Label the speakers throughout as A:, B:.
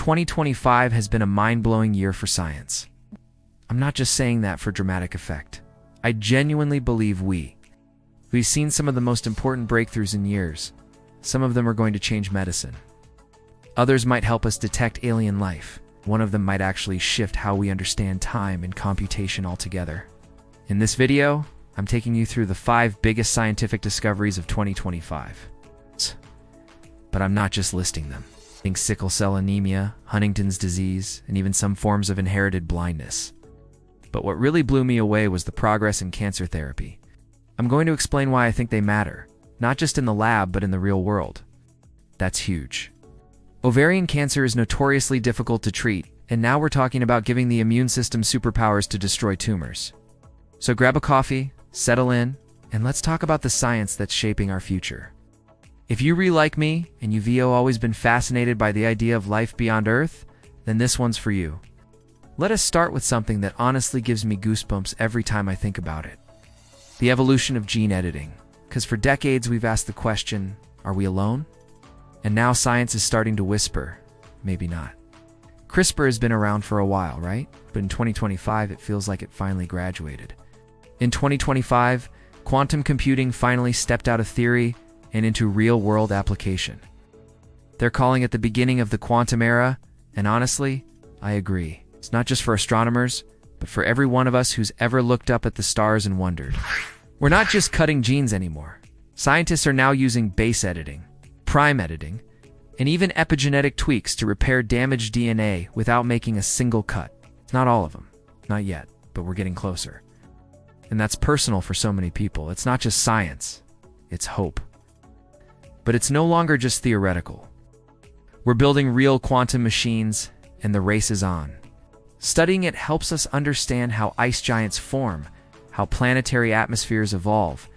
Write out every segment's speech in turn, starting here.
A: 2025 has been a mind-blowing year for science. I'm not just saying that for dramatic effect. I genuinely believe we've seen some of the most important breakthroughs in years. Some of them are going to change medicine. Others might help us detect alien life. One of them might actually shift how we understand time and computation altogether. In this video, I'm taking you through the 5 biggest scientific discoveries of 2025. But I'm not just listing them. Think sickle cell anemia, Huntington's disease, and even some forms of inherited blindness. But what really blew me away was the progress in cancer therapy. I'm going to explain why I think they matter, not just in the lab, but in the real world. That's huge. Ovarian cancer is notoriously difficult to treat, and now we're talking about giving the immune system superpowers to destroy tumors. So grab a coffee, settle in, and let's talk about the science that's shaping our future. If you like me, and you've always been fascinated by the idea of life beyond Earth, then this one's for you. Let us start with something that honestly gives me goosebumps every time I think about it. The evolution of gene editing. Because for decades we've asked the question, are we alone? And now science is starting to whisper, maybe not. CRISPR has been around for a while, right? But in 2025 it feels like it finally graduated. In 2025, quantum computing finally stepped out of theory and into real-world application. They're calling it the beginning of the quantum era, and honestly, I agree. It's not just for astronomers, but for every one of us who's ever looked up at the stars and wondered. We're not just cutting genes anymore. Scientists are now using base editing, prime editing, and even epigenetic tweaks to repair damaged DNA without making a single cut. It's not all of them. Not yet, but we're getting closer. And that's personal for so many people. It's not just science, it's hope. But it's no longer just theoretical. We're building real quantum machines, and the race is on. Studying it helps us understand how ice giants form, how planetary atmospheres evolve,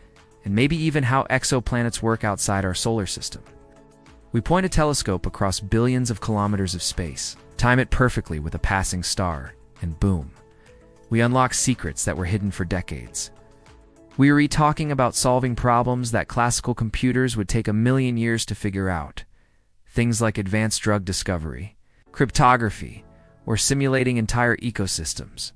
A: and maybe even how exoplanets work outside our solar system. We point a telescope across billions of kilometers of space, time it perfectly with a passing star, and boom, we unlock secrets that were hidden for decades. We are talking about solving problems that classical computers would take 1,000,000 years to figure out. Things like advanced drug discovery, cryptography, or simulating entire ecosystems.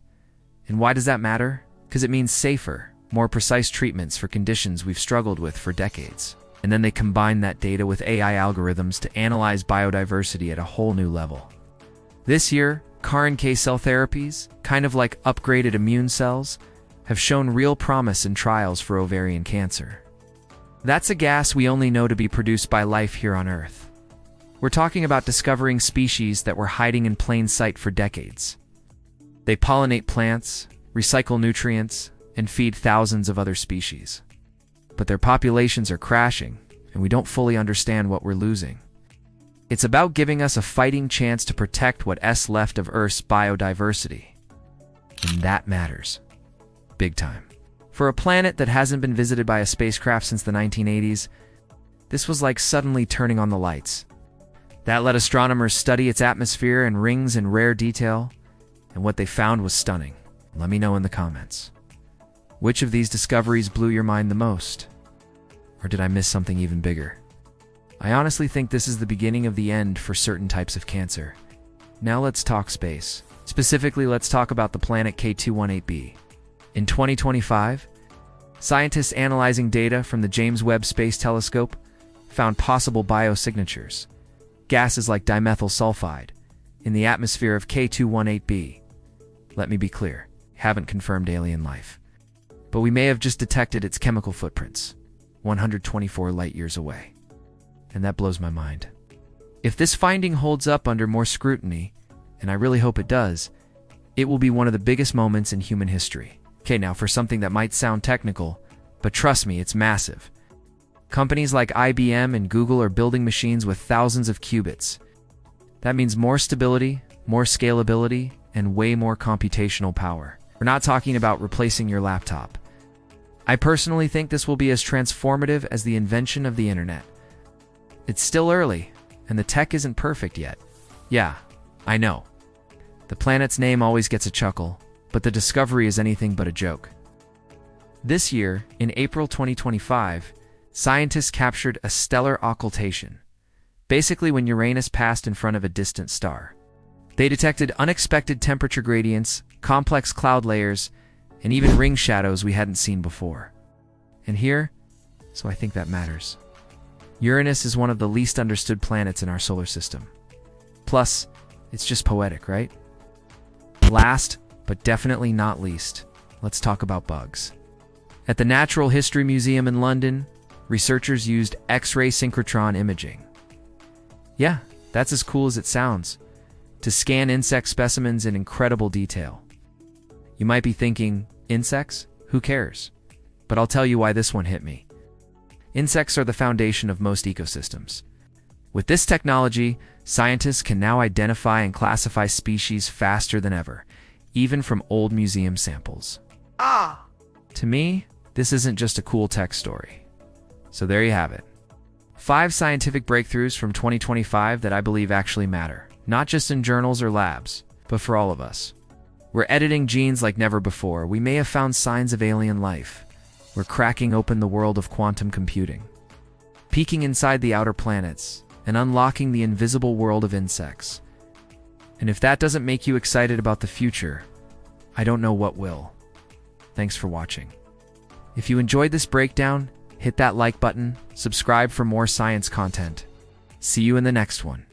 A: And why does that matter? Because it means safer, more precise treatments for conditions we've struggled with for decades. And then they combine that data with AI algorithms to analyze biodiversity at a whole new level. This year, CAR-NK cell therapies, kind of like upgraded immune cells, have shown real promise in trials for ovarian cancer. That's a gas we only know to be produced by life here on Earth. We're talking about discovering species that were hiding in plain sight for decades. They pollinate plants, recycle nutrients, and feed thousands of other species. But their populations are crashing, and we don't fully understand what we're losing. It's about giving us a fighting chance to protect what's left of Earth's biodiversity. And that matters. Big time. For a planet that hasn't been visited by a spacecraft since the 1980s, this was like suddenly turning on the lights. That let astronomers study its atmosphere and rings in rare detail, and what they found was stunning. Let me know in the comments. Which of these discoveries blew your mind the most? Or did I miss something even bigger? I honestly think this is the beginning of the end for certain types of cancer. Now let's talk space. Specifically, let's talk about the planet K218b. In 2025, scientists analyzing data from the James Webb Space Telescope found possible biosignatures, gases like dimethyl sulfide, in the atmosphere of K218b. Let me be clear, haven't confirmed alien life. But we may have just detected its chemical footprints, 124 light-years away. And that blows my mind. If this finding holds up under more scrutiny, and I really hope it does, it will be one of the biggest moments in human history. Okay, now for something that might sound technical, but trust me, it's massive. Companies like IBM and Google are building machines with thousands of qubits. That means more stability, more scalability, and way more computational power. We're not talking about replacing your laptop. I personally think this will be as transformative as the invention of the internet. It's still early, and the tech isn't perfect yet. Yeah, I know. The planet's name always gets a chuckle, but the discovery is anything but a joke. This year, in April 2025, scientists captured a stellar occultation, basically when Uranus passed in front of a distant star. They detected unexpected temperature gradients, complex cloud layers, and even ring shadows we hadn't seen before. And here, so I think that matters, Uranus is one of the least understood planets in our solar system. Plus, it's just poetic, right? Last, but definitely not least, let's talk about bugs. At the Natural History Museum in London, researchers used X-ray synchrotron imaging. Yeah, that's as cool as it sounds, to scan insect specimens in incredible detail. You might be thinking, insects? Who cares? But I'll tell you why this one hit me. Insects are the foundation of most ecosystems. With this technology, scientists can now identify and classify species faster than ever, even from old museum samples. To me, this isn't just a cool tech story. So there you have it. 5 scientific breakthroughs from 2025 that I believe actually matter, not just in journals or labs, but for all of us. We're editing genes like never before. We may have found signs of alien life. We're cracking open the world of quantum computing, peeking inside the outer planets, and unlocking the invisible world of insects. And if that doesn't make you excited about the future, I don't know what will. Thanks for watching. If you enjoyed this breakdown, hit that like button, subscribe for more science content. See you in the next one.